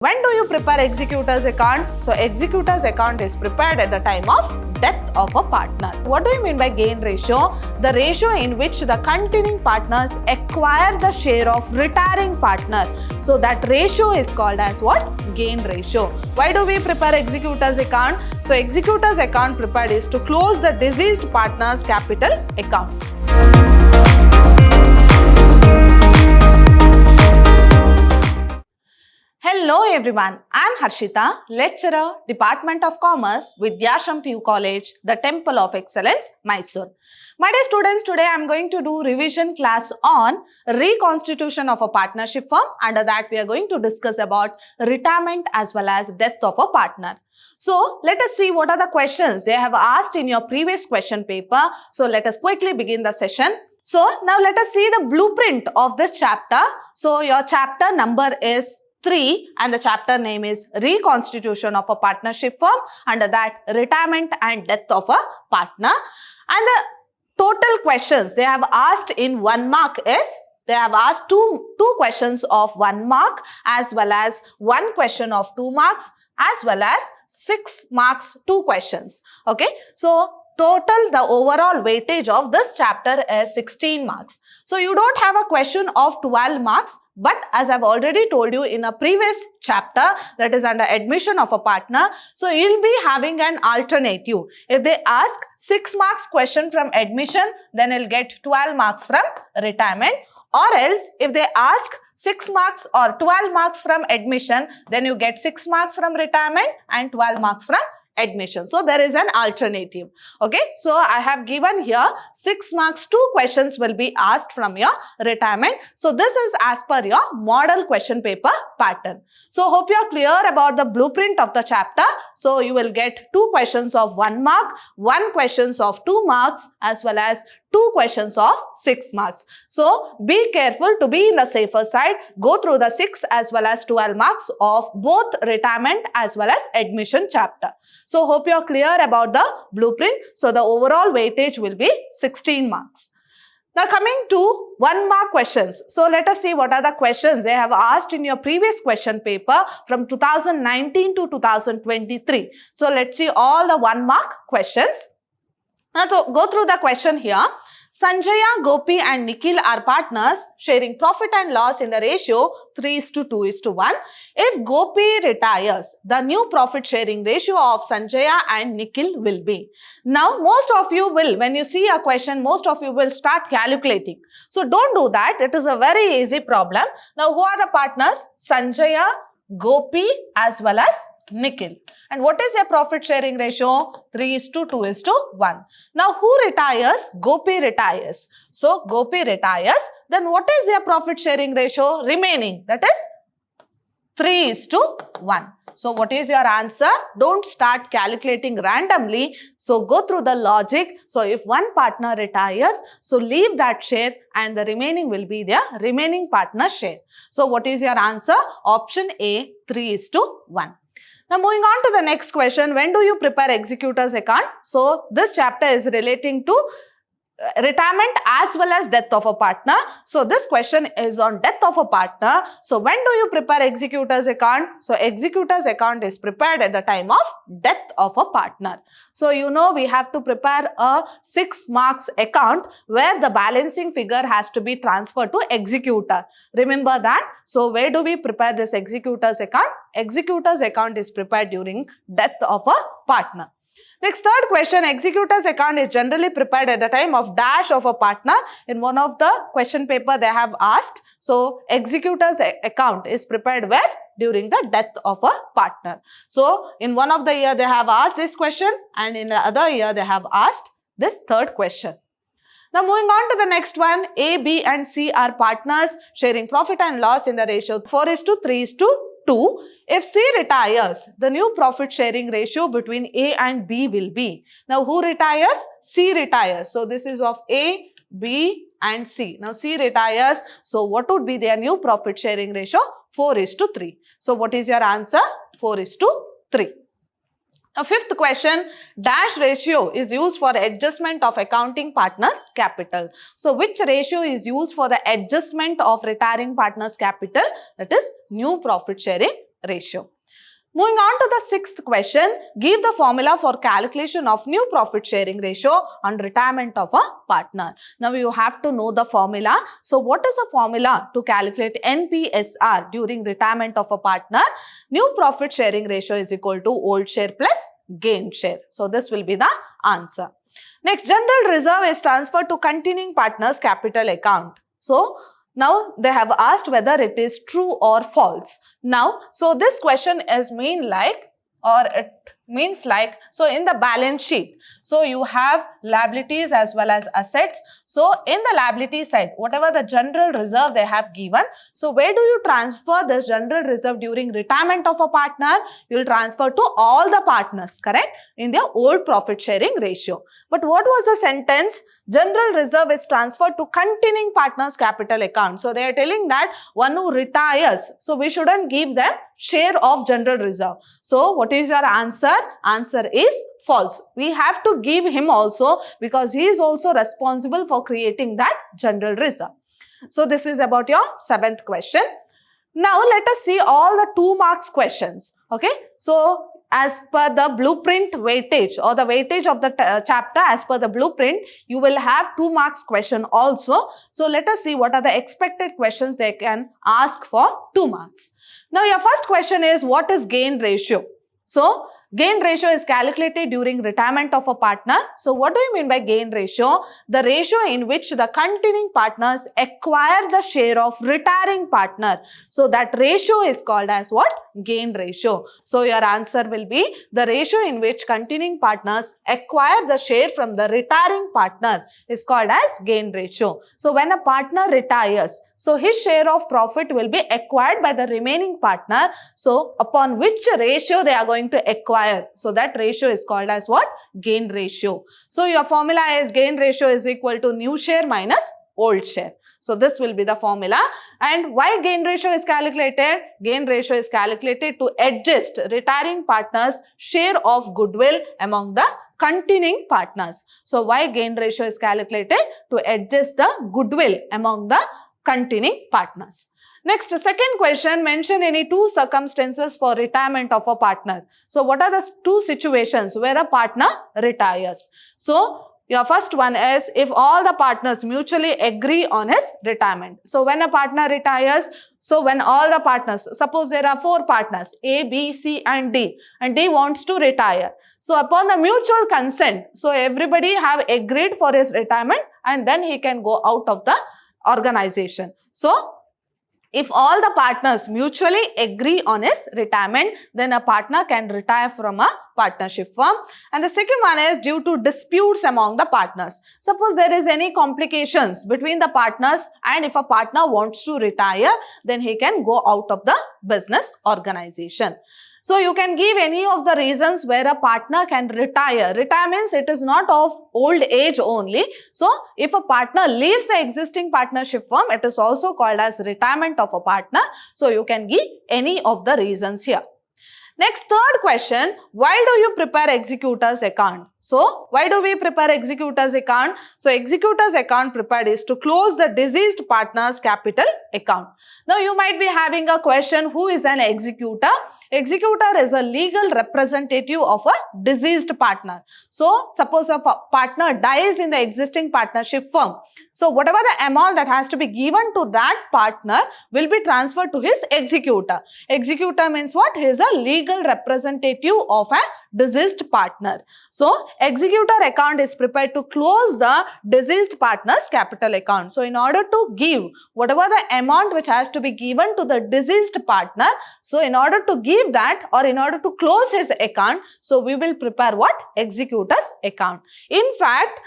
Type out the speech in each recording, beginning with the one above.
When do you prepare executor's account? So executor's account is prepared at the time of death of a partner. What do you mean by gain ratio? The ratio in which the continuing partners acquire the share of retiring partner. So that ratio is called as what? Gain ratio. Why do we prepare executor's account? So executor's account prepared is to close the deceased partner's capital account. Hello everyone, I am Harshita, lecturer, Department of Commerce, Vidhyaashram PU College, the Temple of Excellence, Mysuru. My dear students, today I am going to do revision class on reconstitution of a partnership firm. Under that we are going to discuss about retirement as well as death of a partner. So let us see what are the questions they have asked in your previous question paper. So let us quickly begin the session. So now let us see the blueprint of this chapter. So your chapter number is 3 and the chapter name is Reconstitution of a Partnership Firm. Under that, retirement and death of a partner. And the total questions they have asked in 1 mark is, they have asked two questions of 1 mark as well as 1 question of 2 marks as well as 6 marks 2 questions. Okay, so total the overall weightage of this chapter is 16 marks. So you don't have a question of 12 marks. But as I've already told you in a previous chapter, that is under admission of a partner, so you'll be having an alternative. If they ask 6 marks question from admission, then you'll get 12 marks from retirement. Or else, if they ask 6 marks or 12 marks from admission, then you get 6 marks from retirement and 12 marks from admission. So there is an alternative. Okay, so I have given here 6 marks 2 questions will be asked from your retirement. So this is as per your model question paper pattern. So hope you are clear about the blueprint of the chapter. So you will get 2 questions of 1 mark, 1 questions of 2 marks as well as 2 questions of 6 marks. So be careful to be in the safer side. Go through the 6 as well as 12 marks of both retirement as well as admission chapter. So hope you are clear about the blueprint. So the overall weightage will be 16 marks. Now coming to 1 mark questions. So let us see what are the questions they have asked in your previous question paper from 2019 to 2023. So let's see all the 1 mark questions. Now to go through the question here. Sanjaya, Gopi and Nikhil are partners sharing profit and loss in the ratio 3:2:1. If Gopi retires, the new profit sharing ratio of Sanjaya and Nikhil will be. Now most of you will, when you see a question, most of you will start calculating. So don't do that. It is a very easy problem. Now who are the partners? Sanjaya, Gopi as well as Nikhil. And what is their profit sharing ratio? 3:2:1. Now who retires? Gopi retires. So Gopi retires. Then what is their profit sharing ratio remaining? That is 3:1. So what is your answer? Don't start calculating randomly. So go through the logic. So if one partner retires, so leave that share and the remaining will be their remaining partner share. So what is your answer? Option A, 3:1. Now moving on to the next question, when do you prepare executor's account? So this chapter is relating to retirement as well as death of a partner. So this question is on death of a partner. So when do you prepare executor's account? So executor's account is prepared at the time of death of a partner. So you know we have to prepare a 6 marks account where the balancing figure has to be transferred to executor. Remember that? So where do we prepare this executor's account? Executor's account is prepared during death of a partner. Next, third question, executor's account is generally prepared at the time of dash of a partner. In one of the question paper they have asked. So executor's account is prepared where? During the death of a partner. So in one of the year they have asked this question and in the other year they have asked this third question. Now moving on to the next one, A, B and C are partners sharing profit and loss in the ratio 4:3:2. If C retires, the new profit sharing ratio between A and B will be. Now who retires? C retires. So this is of A, B and C. Now C retires. So what would be their new profit sharing ratio? 4:3. So what is your answer? 4:3. Now fifth question, dash ratio is used for adjustment of accounting partners' capital. So which ratio is used for the adjustment of retiring partners' capital? That is new profit sharing ratio. Moving on to the sixth question, give the formula for calculation of new profit sharing ratio on retirement of a partner. Now you have to know the formula. So what is the formula to calculate NPSR during retirement of a partner? New profit sharing ratio is equal to old share plus gain share. So this will be the answer. Next, general reserve is transferred to continuing partner's capital account. So now they have asked whether it is true or false. Now, so this question is mean like, or it means like, so in the balance sheet, so you have liabilities as well as assets. So in the liability side, whatever the general reserve they have given, so where do you transfer this general reserve during retirement of a partner? You will transfer to all the partners, correct? In their old profit sharing ratio. But what was the sentence? General reserve is transferred to continuing partners capital account. So they are telling that one who retires, so we shouldn't give them share of general reserve. So what is your answer? Answer is false. We have to give him also, because he is also responsible for creating that general reserve. So this is about your seventh question. Now let us see all the 2 marks questions. Okay. So as per the blueprint weightage, or the weightage of the chapter as per the blueprint, you will have 2 marks question also. So let us see what are the expected questions they can ask for 2 marks. Now your first question is, what is gain ratio? So gain ratio is calculated during retirement of a partner. So what do you mean by gain ratio? The ratio in which the continuing partners acquire the share of retiring partner. So that ratio is called as what? Gain ratio. So your answer will be the ratio in which continuing partners acquire the share from the retiring partner is called as gain ratio. So when a partner retires, so his share of profit will be acquired by the remaining partner. So upon which ratio they are going to acquire. So that ratio is called as what? Gain ratio. So your formula is gain ratio is equal to new share minus old share. So this will be the formula. And why gain ratio is calculated? Gain ratio is calculated to adjust retiring partners' share of goodwill among the continuing partners. So why gain ratio is calculated? To adjust the goodwill among the continuing partners. Next, second question, mention any 2 circumstances for retirement of a partner. So what are the 2 situations where a partner retires? So your first one is if all the partners mutually agree on his retirement. So when a partner retires, so when all the partners, suppose there are 4 partners, A, B, C and D wants to retire. So upon the mutual consent, so everybody have agreed for his retirement and then he can go out of the organization. So if all the partners mutually agree on his retirement, then a partner can retire from a partnership firm. And the second one is due to disputes among the partners. Suppose there is any complications between the partners, and if a partner wants to retire, then he can go out of the business organization. So you can give any of the reasons where a partner can retire. Retire means it is not of old age only. So if a partner leaves the existing partnership firm, it is also called as retirement of a partner. So you can give any of the reasons here. Next, third question, why do you prepare executor's account? So, why do we prepare executor's account? So, executor's account prepared is to close the deceased partner's capital account. Now, you might be having a question, who is an executor? Executor is a legal representative of a deceased partner. So, suppose a partner dies in the existing partnership firm. So, whatever the amount that has to be given to that partner will be transferred to his executor. Executor means what? He is a legal representative of a deceased partner. So, executor account is prepared to close the deceased partner's capital account. So, in order to give whatever the amount which has to be given to the deceased partner, so in order to give that or in order to close his account, so we will prepare what? Executor's account. In fact,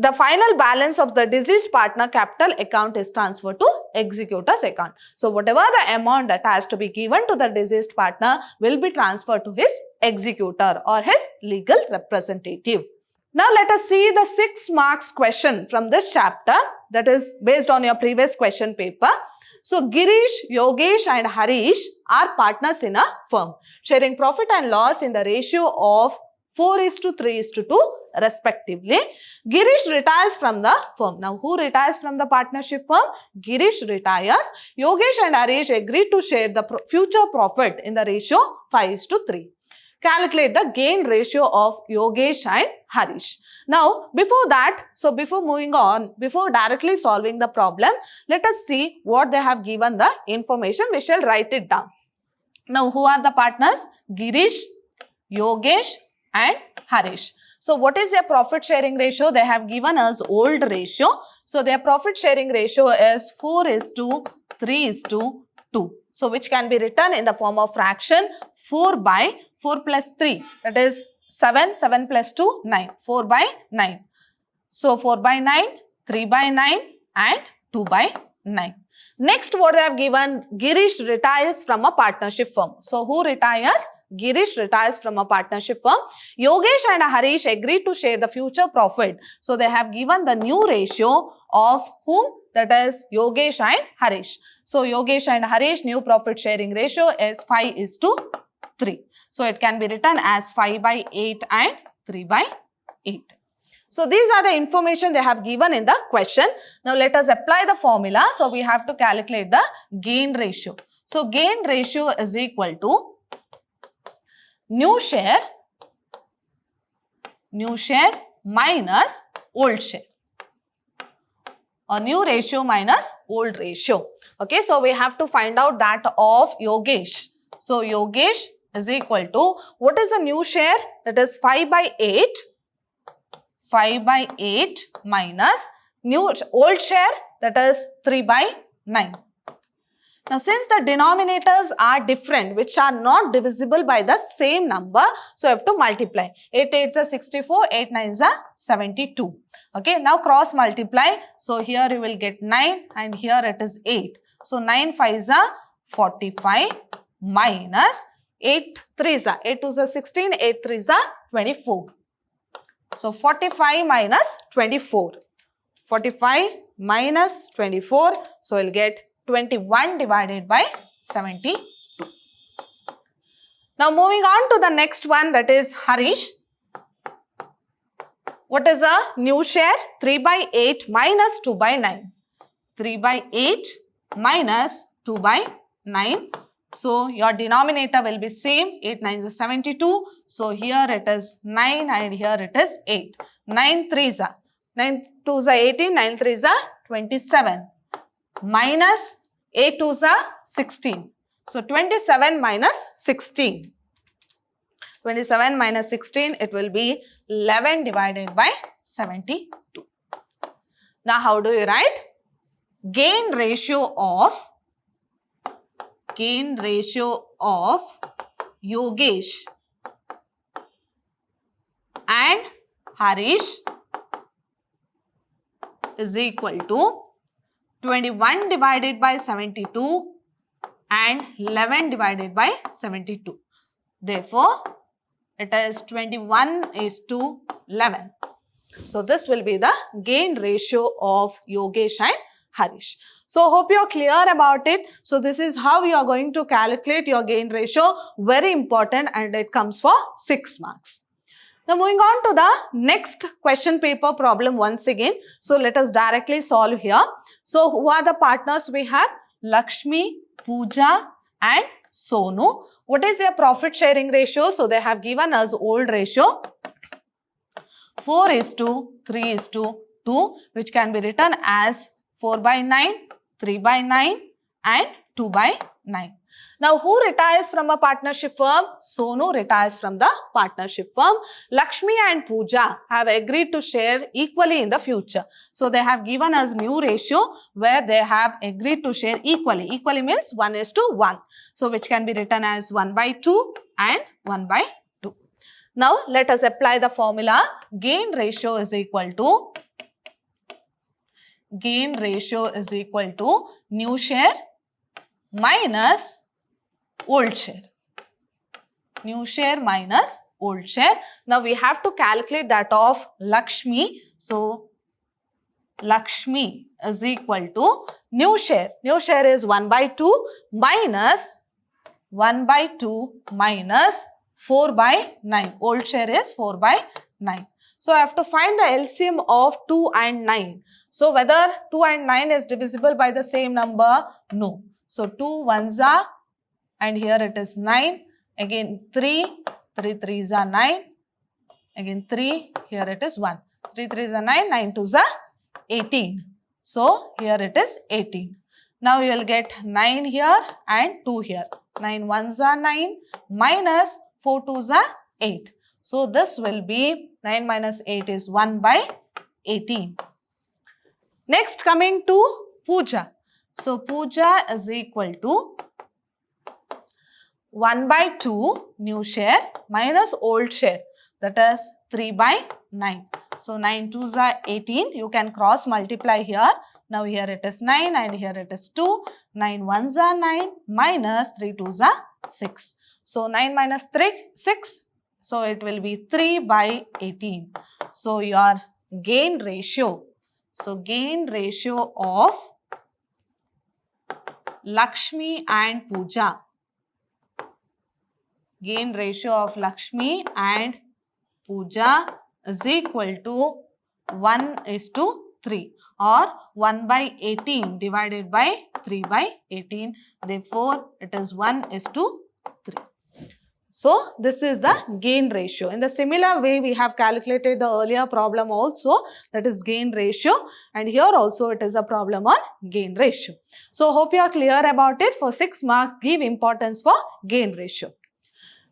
the final balance of the deceased partner capital account is transferred to executor's account. So, whatever the amount that has to be given to the deceased partner will be transferred to his executor or his legal representative. Now, let us see the 6 marks question from this chapter, that is based on your previous question paper. So, Girish, Yogesh and Harish are partners in a firm, sharing profit and loss in the ratio of 4:3:2 respectively. Girish retires from the firm. Now, who retires from the partnership firm? Girish retires. Yogesh and Harish agreed to share the future profit in the ratio 5:3. Calculate the gain ratio of Yogesh and Harish. Now, before that, so before moving on, before directly solving the problem, let us see what they have given the information. We shall write it down. Now, who are the partners? Girish, Yogesh and Harish. So, what is their profit sharing ratio? They have given us old ratio. So, their profit sharing ratio is 4:3:2. So, which can be written in the form of fraction 4 plus 3, that is 7, 7 plus 2, 9, 4/9. So, 4/9, 3/9 and 2/9. Next, what they have given, Girish retires from a partnership firm. So, who retires? Girish retires from a partnership firm. Yogesh and Harish agreed to share the future profit. So, they have given the new ratio of whom? That is Yogesh and Harish. So, Yogesh and Harish new profit sharing ratio is 5:3. So, it can be written as 5/8 and 3/8. So, these are the information they have given in the question. Now, let us apply the formula. So, we have to calculate the gain ratio. So, gain ratio is equal to new share minus old share, or new ratio minus old ratio. Okay, so we have to find out that of Yogesh. So, Yogesh is equal to, what is the new share? That is 5/8. 5/8 minus new old share, that is 3/9. Now, since the denominators are different, which are not divisible by the same number, so you have to multiply. 8 8s are 64, 8 9s are 72. Okay, now cross multiply. So, here you will get 9 and here it is 8. So, 9 5s are 45 minus 8 3s are 8 2s are 16, 8 3s are 24. So, 45 minus 24. 45 minus 24. So, we'll get 21 divided by 72. Now, moving on to the next one, that is Harish. What is a new share? 3/8 minus 2/9. 3/8 minus 2/9. So, your denominator will be same. 8 9s is 72. So, here it is 9 and here it is 8. 9 3s are 9 2s are 18, 9 3s are 27. Minus 8 2s are 16. So, 27 minus 16. 27 minus 16, it will be 11 divided by 72. Now, how do you write? Gain ratio of Yogesh and Harish is equal to 21 divided by 72 and 11 divided by 72. Therefore, it is 21:11. So, this will be the gain ratio of Yogesh and Harish. So, hope you are clear about it. So, this is how you are going to calculate your gain ratio. Very important, and it comes for 6 marks. Now, moving on to the next question paper problem once again. So, let us directly solve here. So, who are the partners we have? Lakshmi, Pooja and Sonu. What is their profit sharing ratio? So, they have given us old ratio 4:3:2, which can be written as 4/9, 3/9 and 2/9. Now, who retires from a partnership firm? Sonu retires from the partnership firm. Lakshmi and Pooja have agreed to share equally in the future. So, they have given us new ratio where they have agreed to share equally. Equally means 1:1. So, which can be written as 1/2 and 1/2. Now, let us apply the formula. Gain ratio is equal to new share minus old share. New share minus old share. Now, we have to calculate that of Lakshmi. So, Lakshmi is equal to new share. New share is 1/2 minus 1/2 minus 4/9. Old share is 4/9. So I have to find the LCM of 2 and 9. So whether 2 and 9 is divisible by the same number? No. So 2 ones are, and here it is 9. Again 3 threes are 9. Again 3, here it is 1. 3 threes are 9, 9 twos are 18. So here it is 18. Now you will get 9 here and 2 here. 9 ones are 9 minus 4 twos are 8. So this will be 9 minus 8 is 1 by 18. Next, coming to Puja. So Puja is equal to 1 by 2 new share minus old share, that is 3 by 9. So 9 twos are 18. You can cross multiply here. Now here it is 9 and here it is 2. 9 ones are 9 minus 3 twos are 6. So 9 minus 3, 6. So it will be 3 by 18. So your gain ratio. So gain ratio of Lakshmi and Puja. Gain ratio of Lakshmi and Puja is equal to 1:3 or 1 by 18 divided by 3 by 18. Therefore, it is 1:3. So, this is the gain ratio. In the similar way, we have calculated the earlier problem also, that is gain ratio, and here also it is a problem on gain ratio. So, hope you are clear about it. For 6 marks, give importance for gain ratio.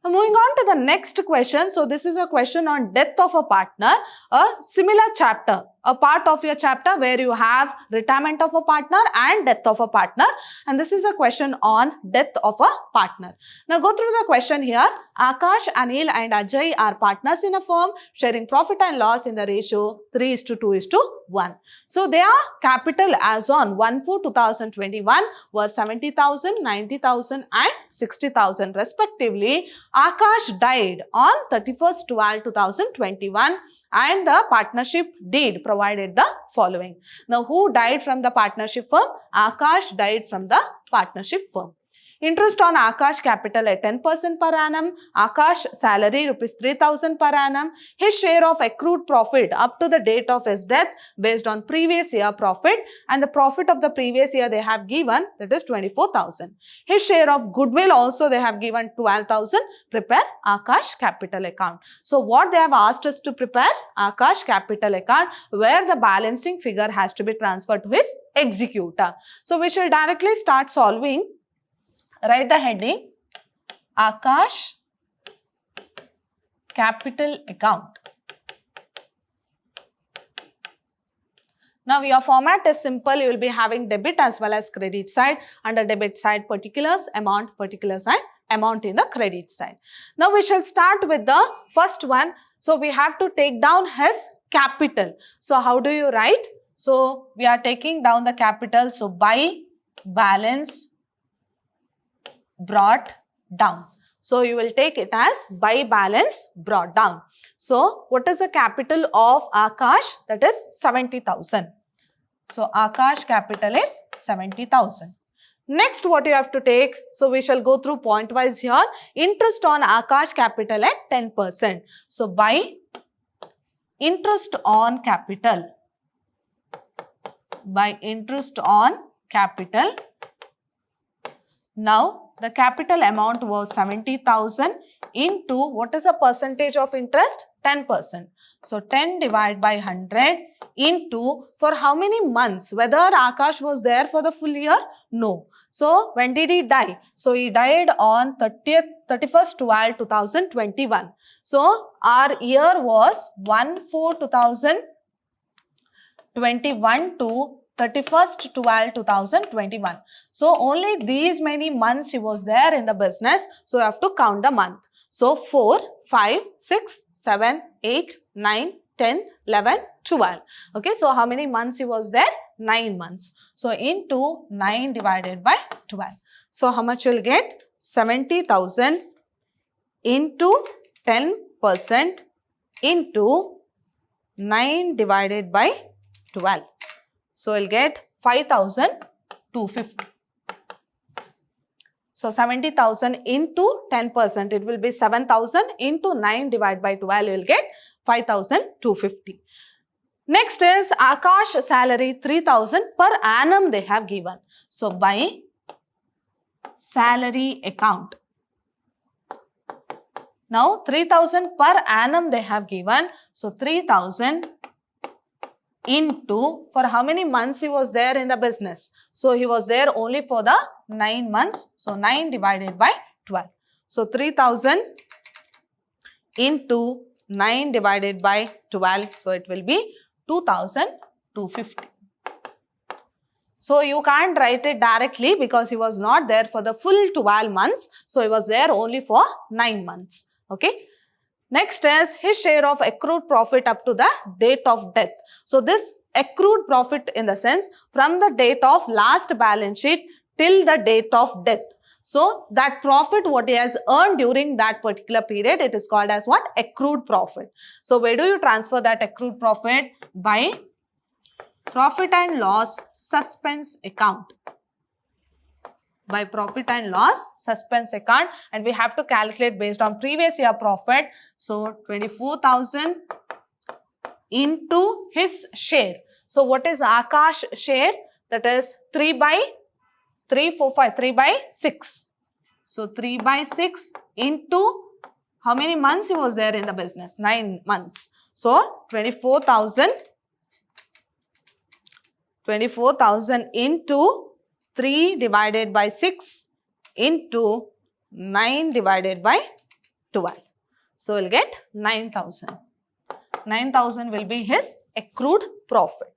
Now, moving on to the next question. So, this is a question on death of a partner, a similar chapter, a part of your chapter where you have retirement of a partner and death of a partner. And this is a question on death of a partner. Now, go through the question here. Akash, Anil and Ajay are partners in a firm sharing profit and loss in the ratio 3:2:1. So, their capital as on 1/4/2021 were 70,000, 90,000 and 60,000 respectively. Akash died on 31/12/2021 and the partnership deed provided the following. Now, who died from the partnership firm? Akash died from the partnership firm. Interest on Akash capital at 10% per annum. Akash salary ₹3,000 per annum. His share of accrued profit up to the date of his death based on previous year profit, and the profit of the previous year they have given, that is 24,000. His share of goodwill also they have given 12,000. Prepare Akash capital account. So what they have asked us to prepare? Akash capital account, where the balancing figure has to be transferred to his executor. So we shall directly start solving. Write the heading Akash capital account. Now your format is simple. You will be having debit as well as credit side. Under debit side particulars, amount, particulars and amount in the credit side. Now we shall start with the first one. So we have to take down his capital. So how do you write? So we are taking down the capital. So by balance brought down. So you will take it as by balance brought down. So what is the capital of Akash? That is 70,000. So Akash capital is 70,000. Next, what you have to take? So we shall go through point wise here. Interest on Akash capital at 10%. So by interest on capital. By interest on capital. Now, the capital amount was 70,000 into what is the percentage of interest? 10%. So 10 divided by 100 into for how many months? Whether Akash was there for the full year? No. So when did he die? So he died on 31/12/2021. So our year was 1/4/2021 to 31/12/2021. So only these many months he was there in the business. So you have to count the month. So 4, 5, 6, 7, 8, 9, 10, 11, 12. Okay, so how many months he was there? 9 months. So into 9 divided by 12. So how much you will get? 70,000 into 10% into 9 divided by 12. So we'll get 5,250. So 70,000 into 10%, it will be 7,000 into 9 divided by 12, you will get 5,250. Next is Akash salary 3,000 per annum they have given. So by salary account. Now 3,000 per annum they have given. So 3,000 into, for how many months he was there in the business? So he was there only for the 9 months. So 9 divided by 12. So 3,000 into 9 divided by 12. So it will be 2,250. So you can't write it directly because he was not there for the full 12 months. So he was there only for 9 months. Okay. Next is his share of accrued profit up to the date of death. So this accrued profit in the sense from the date of last balance sheet till the date of death. So that profit what he has earned during that particular period, it is called as what? Accrued profit. So where do you transfer that accrued profit? By profit and loss suspense account. By profit and loss suspense account, and we have to calculate based on previous year profit. So 24,000 into his share. So what is Akash share? That is 3 by 6. So 3 by 6 into how many months he was there in the business? 9 months. So 24,000 into 3 divided by 6 into 9 divided by 12. So we'll get 9,000. 9,000 will be his accrued profit.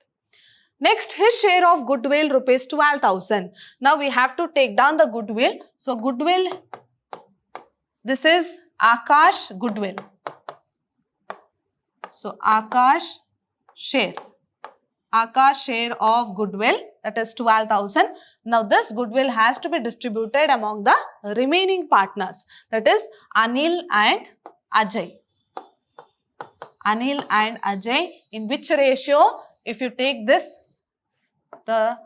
Next, his share of goodwill rupees 12,000. Now we have to take down the goodwill. So goodwill, this is Akash goodwill. So Akash share. Akash share of goodwill, that is 12,000. Now this goodwill has to be distributed among the remaining partners, that is Anil and Ajay. Anil and Ajay, in which ratio? If you take this, the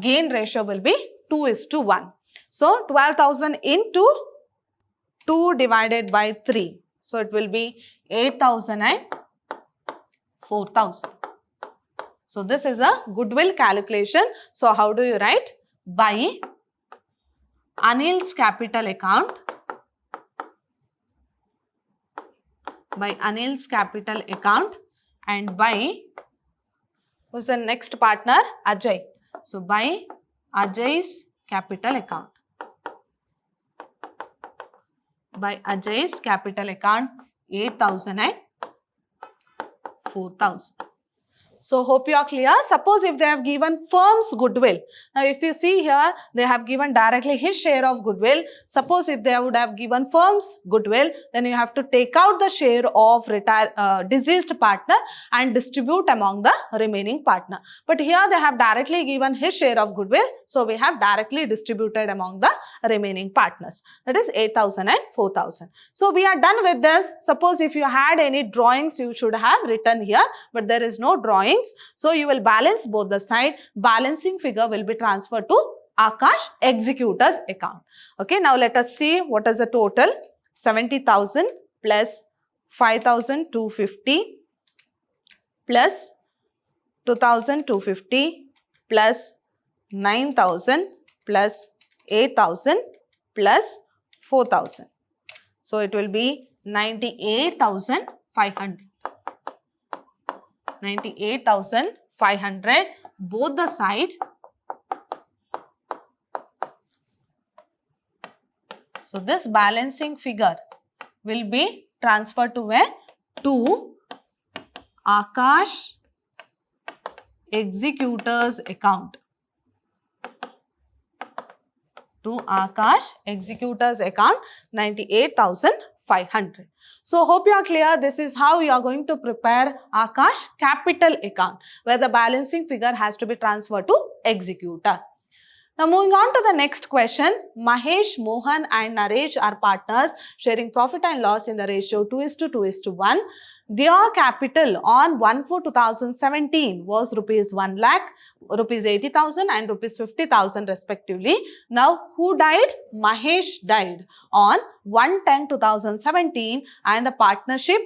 gain ratio will be 2:1. So 12,000 into 2 divided by 3. So it will be 8,000 and 4,000. So this is a goodwill calculation. So how do you write? By Anil's capital account. By Anil's capital account, and by, who's the next partner? Ajay. So by Ajay's capital account. By Ajay's capital account, 8,000 and 4,000. So hope you are clear. Suppose if they have given firm's goodwill. Now if you see here, they have given directly his share of goodwill. Suppose if they would have given firm's goodwill, then you have to take out the share of deceased partner and distribute among the remaining partner. But here they have directly given his share of goodwill. So we have directly distributed among the remaining partners. That is 8,000 and 4,000. So we are done with this. Suppose if you had any drawings, you should have written here, but there is no drawing. So you will balance both the side. Balancing figure will be transferred to Akash executor's account. Okay, now let us see what is the total. 70,000 plus 5,250 plus 2,250 plus 9,000 plus 8,000 plus 4,000. So it will be 98,500. 98,500 both the side. So this balancing figure will be transferred to where? To Akash executor's account. To Akash executor's account, 98,500. So hope you are clear. This is how you are going to prepare Akash capital account, where the balancing figure has to be transferred to executor. Now moving on to the next question. Mahesh, Mohan and Naresh are partners sharing profit and loss in the ratio 2:2:1. Their capital on 1/4/2017 was rupees 1 lakh, rupees 80,000 and rupees 50,000 respectively. Now who died? Mahesh died on 1/10/2017 and the partnership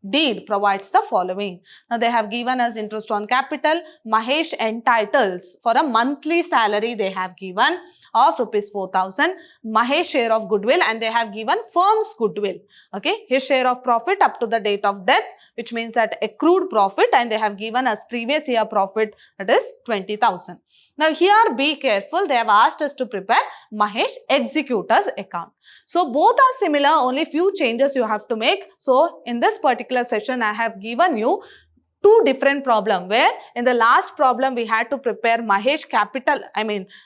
deed provides the following. Now they have given us interest on capital. Mahesh entitles for a monthly salary they have given of rupees 4,000. Mahesh share of goodwill, and they have given firm's goodwill. Okay, his share of profit up to the date of death, which means that accrued profit, and they have given us previous year profit, that is 20,000. Now here be careful, they have asked us to prepare Mahesh executor's account. So both are similar, only few changes you have to make. So in this particular session I have given you two different problems, where in the last problem we had to prepare Mahesh capital,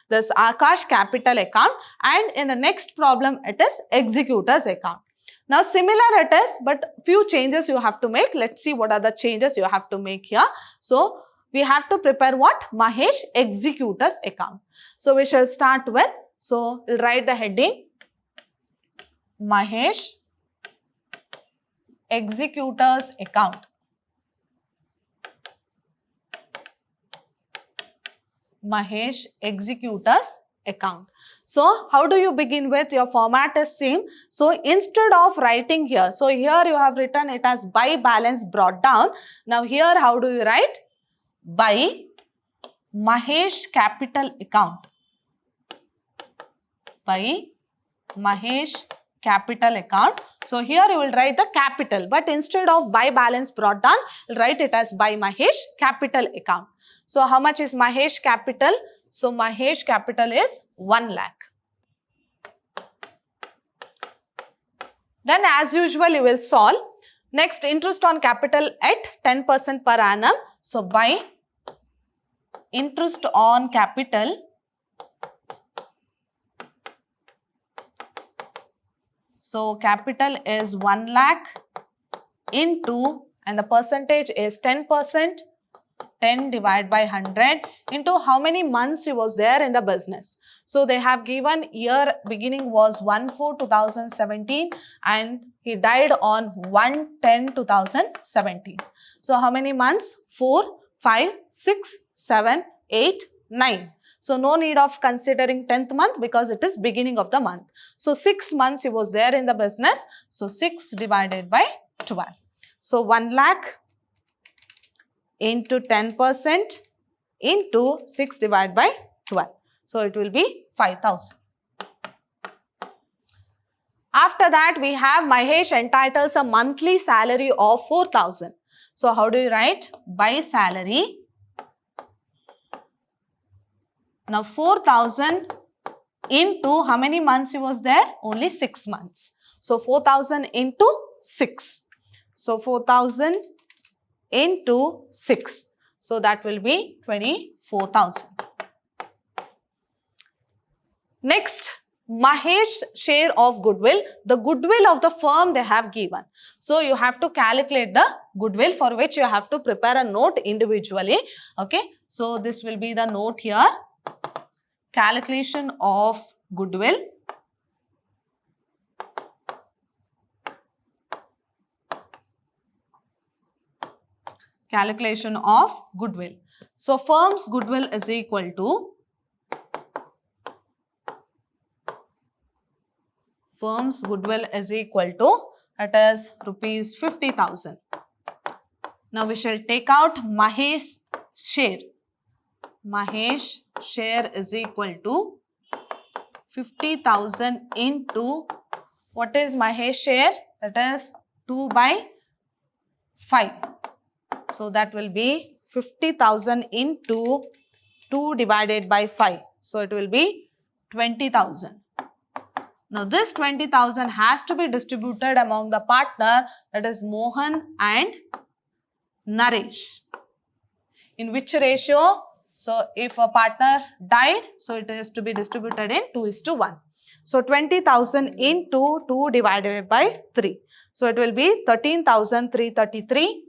this Akash capital account, and in the next problem it is executor's account. Now similar it is, but few changes you have to make. Let's see what are the changes you have to make here. So we have to prepare what? Mahesh executor's account. So we shall start with, so we'll write the heading Mahesh executor's account. Mahesh executor's account. So how do you begin with? Your format is same. So instead of writing here, so here you have written it as by balance brought down. Now here how do you write? By Mahesh capital account. By Mahesh capital account. So here you will write the capital, but instead of by balance brought down, write it as by Mahesh capital account. So how much is Mahesh capital? So Mahesh capital is 1 lakh. Then as usual you will solve. Next, interest on capital at 10% per annum. So by interest on capital, so capital is 1 lakh into, and the percentage is 10%, 10 divided by 100 into how many months he was there in the business. So they have given year beginning was 1/4/2017 and he died on 1/10/2017. So how many months? 4, 5, 6, 7, 8, 9. So no need of considering 10th month because it is beginning of the month. So 6 months he was there in the business. So 6 divided by 12. So 1 lakh into 10% into 6 divided by 12. So it will be 5,000. After that we have Mahesh entitles a monthly salary of 4,000. So how do you write? By salary. Now 4,000 into how many months he was there? Only 6 months. So 4,000 into 6. So 4,000 into 6. So that will be 24,000. Next, Mahesh share of goodwill. The goodwill of the firm they have given. So you have to calculate the goodwill, for which you have to prepare a note individually. Okay. So this will be the note here. Calculation of goodwill. Calculation of goodwill. So firm's goodwill is equal to that is rupees 50,000. Now we shall take out Mahesh's share. Mahesh share is equal to 50,000 into, what is Mahesh share? That is 2 by 5. So that will be 50,000 into 2 divided by 5. So it will be 20,000. Now this 20,000 has to be distributed among the partner, that is Mohan and Naresh. In which ratio? So if a partner died, so it is to be distributed in 2:1. So 20,000 into 2 divided by 3. So it will be 13,333.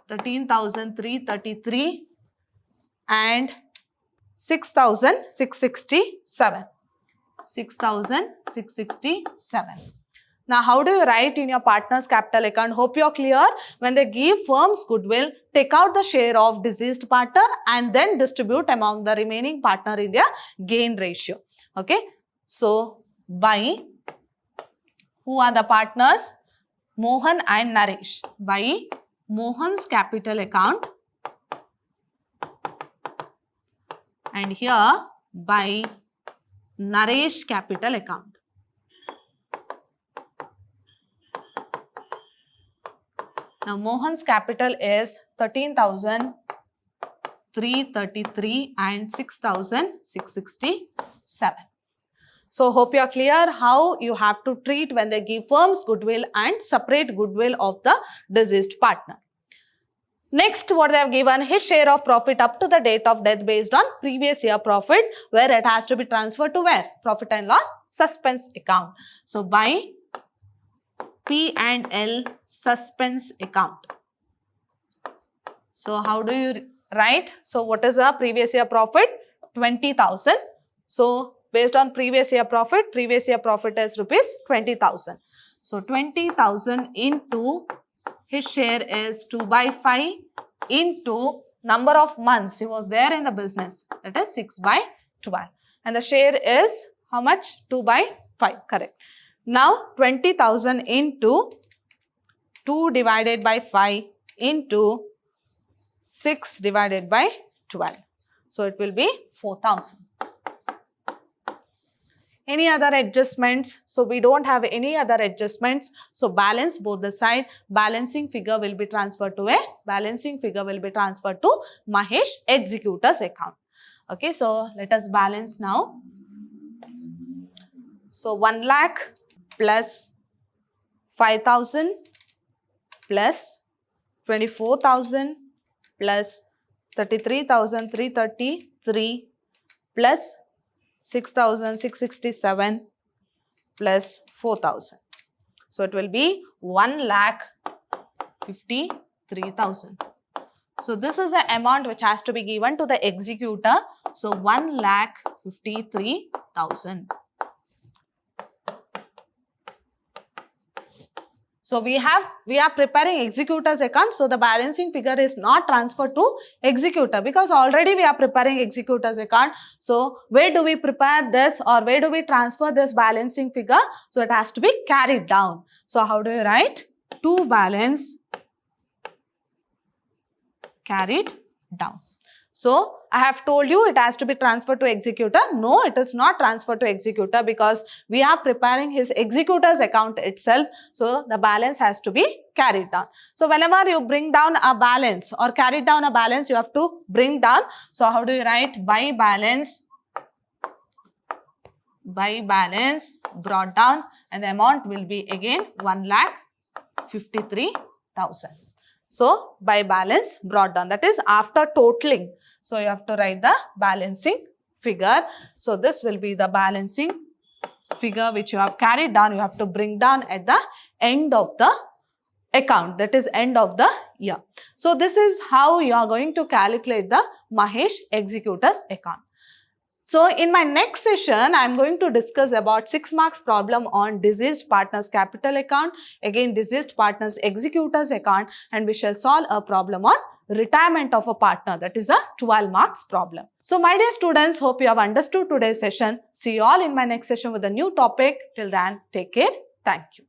13,333 and 6,667. 6,667. Now, how do you write in your partner's capital account? Hope you're clear. When they give firm's goodwill, take out the share of deceased partner and then distribute among the remaining partner in their gain ratio. Okay. So, by who are the partners? Mohan and Naresh by Mohan's capital account and here by Naresh capital account. Now Mohan's capital is 13,333 and 6,667. So hope you are clear how you have to treat when they give firms goodwill and separate goodwill of the deceased partner. Next, what they have given, his share of profit up to the date of death based on previous year profit, where it has to be transferred to where? Profit and loss suspense account. So by P&L suspense account. So how do you write? So what is the previous year profit? 20,000. So based on previous year profit is rupees 20,000. So 20,000 into his share is 2 by 5 into number of months he was there in the business, that is 6 by 12. And the share is how much? 2 by 5, correct. Now 20,000 into 2 divided by 5 into 6 divided by 12. So it will be 4,000. Any other adjustments? So we don't have any other adjustments. So balance both the side. Balancing figure will be transferred to Mahesh executor's account. Okay, so let us balance now. So 1 lakh plus 5,000 plus 24,000 plus 33,333 plus 6,667 plus 4,000. So it will be 1,53,000. So this is the amount which has to be given to the executor. So 1,53,000. So we are preparing executor's account. So the balancing figure is not transferred to executor because already we are preparing executor's account. So where do we prepare this or where do we transfer this balancing figure? So it has to be carried down. So how do you write? To balance carried down. So I have told you it has to be transferred to executor. No, it is not transferred to executor because we are preparing his executor's account itself. So the balance has to be carried down. So whenever you bring down a balance or carry down a balance, you have to bring down. So how do you write? By balance brought down, and the amount will be again 1,53,000. So by balance brought down, that is after totaling. So you have to write the balancing figure. So this will be the balancing figure which you have carried down. You have to bring down at the end of the account, that is end of the year. So this is how you are going to calculate the Mahesh executor's account. So in my next session, I am going to discuss about 6 marks problem on deceased partner's capital account, again deceased partner's executor's account, and we shall solve a problem on retirement of a partner, that is a 12 marks problem. So my dear students, hope you have understood today's session. See you all in my next session with a new topic. Till then, take care. Thank you.